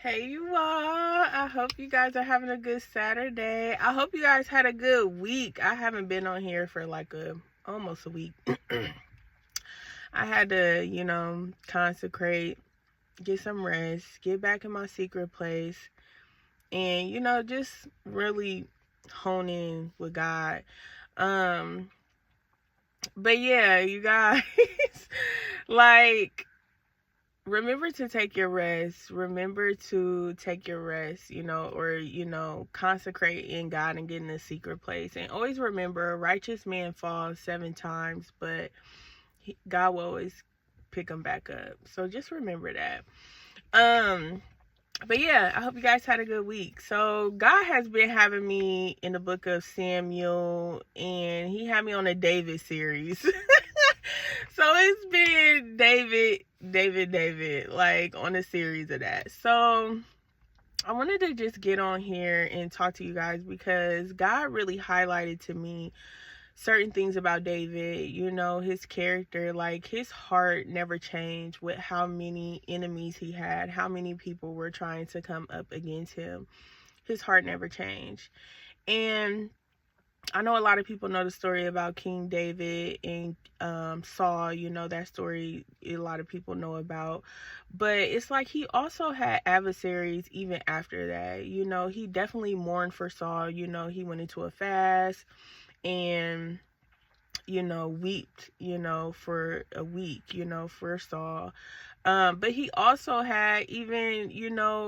Hey you all, I hope you guys are having a good Saturday. I hope you guys had a good week. I haven't been on here for like almost a week. I had to, consecrate, get some rest, get back in my secret place, and just really hone in with God. Um but yeah, you guys, like, remember to take your rest. Remember to take your rest, or, consecrate in God and get in a secret place. And always remember, a righteous man falls 7 times, but God will always pick him back up. So just remember that. But yeah, I hope you guys had a good week. So God has been having me in the book of Samuel, and he had me on a David series. So it's been David, like on a series of that. So I wanted to just get on here and talk to you guys because God really highlighted to me certain things about David, his character, like his heart never changed with how many enemies he had, how many people were trying to come up against him. His heart never changed. And I know a lot of people know the story about King David and Saul, that story a lot of people know about. But it's like he also had adversaries even after that. He definitely mourned for Saul. He went into a fast and, wept, for a week, for Saul. But he also had even,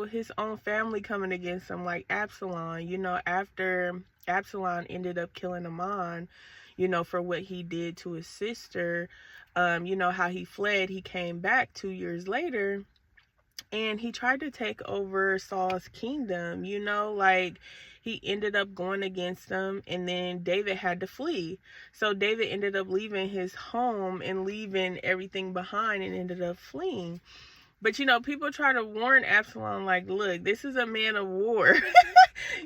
his own family coming against him, like Absalom, after Absalom ended up killing Amon, for what he did to his sister. How he fled, he came back 2 years later and he tried to take over Saul's kingdom, like he ended up going against them, and then David had to flee. So David ended up leaving his home and leaving everything behind and ended up fleeing. But people try to warn Absalom, like, look, this is a man of war.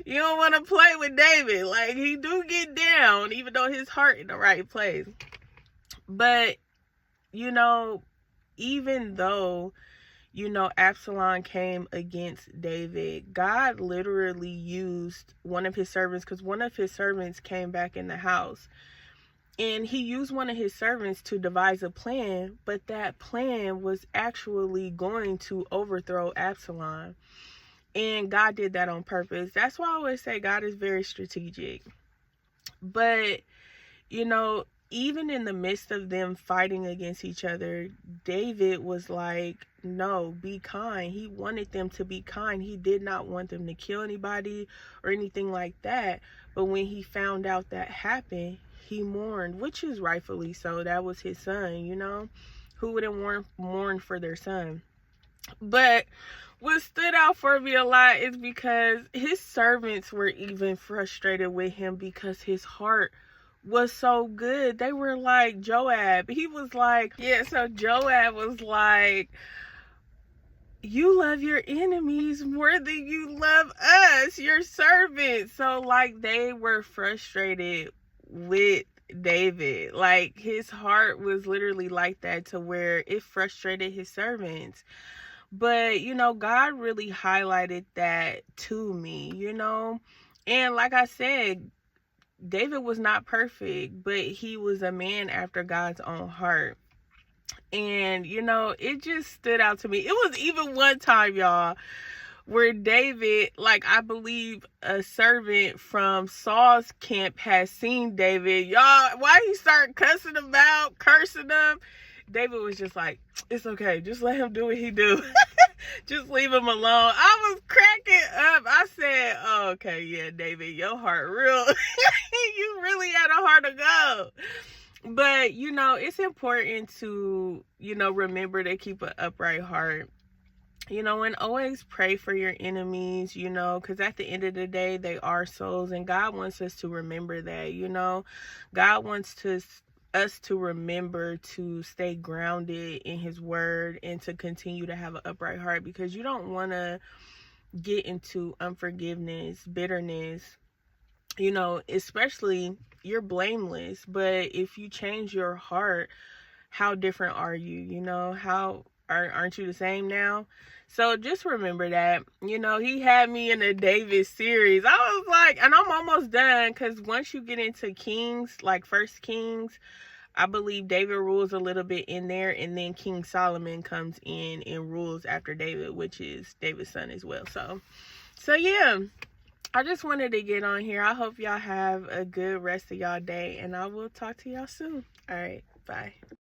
You don't want to play with David. Like, he do get down, even though his heart in the right place. But, even though, Absalom came against David, God literally used one of his servants, because one of his servants came back in the house. And he used one of his servants to devise a plan, but that plan was actually going to overthrow Absalom. And God did that on purpose. That's why I always say God is very strategic. But, even in the midst of them fighting against each other, David was like, no, be kind. He wanted them to be kind. He did not want them to kill anybody or anything like that. But when he found out that happened, he mourned, which is rightfully so. That was his son, who wouldn't mourn for their son? But what stood out for me a lot is because his servants were even frustrated with him because his heart was so good. They were like, Joab, he was like, so Joab was like, you love your enemies more than you love us, your servants. So like they were frustrated with David. Like his heart was literally like that, to where it frustrated his servants. But God really highlighted that to me, and like I said, David was not perfect, but he was a man after God's own heart. And, it just stood out to me. It was even one time, y'all, where David, like, I believe a servant from Saul's camp has seen David. Y'all, why he start cursing him? David was just like, it's okay. Just let him do what he do. Just leave him alone. I was cracking up. I said, oh, okay, yeah, David, your heart real. You really had a heart to go. But, it's important to, remember to keep an upright heart. And always pray for your enemies, because at the end of the day, they are souls. And God wants us to remember that, God wants us to remember to stay grounded in his word and to continue to have an upright heart, because you don't want to get into unforgiveness, bitterness, especially you're blameless. But if you change your heart, how different are you? How aren't you the same now? So just remember that. You know, he had me in a David series. I was like, and I'm almost done, because once you get into Kings, like First Kings, I believe David rules a little bit in there, and then King Solomon comes in and rules after David, which is David's son as well. So yeah, I just wanted to get on here. I hope y'all have a good rest of y'all day, and I will talk to y'all soon. All right, bye.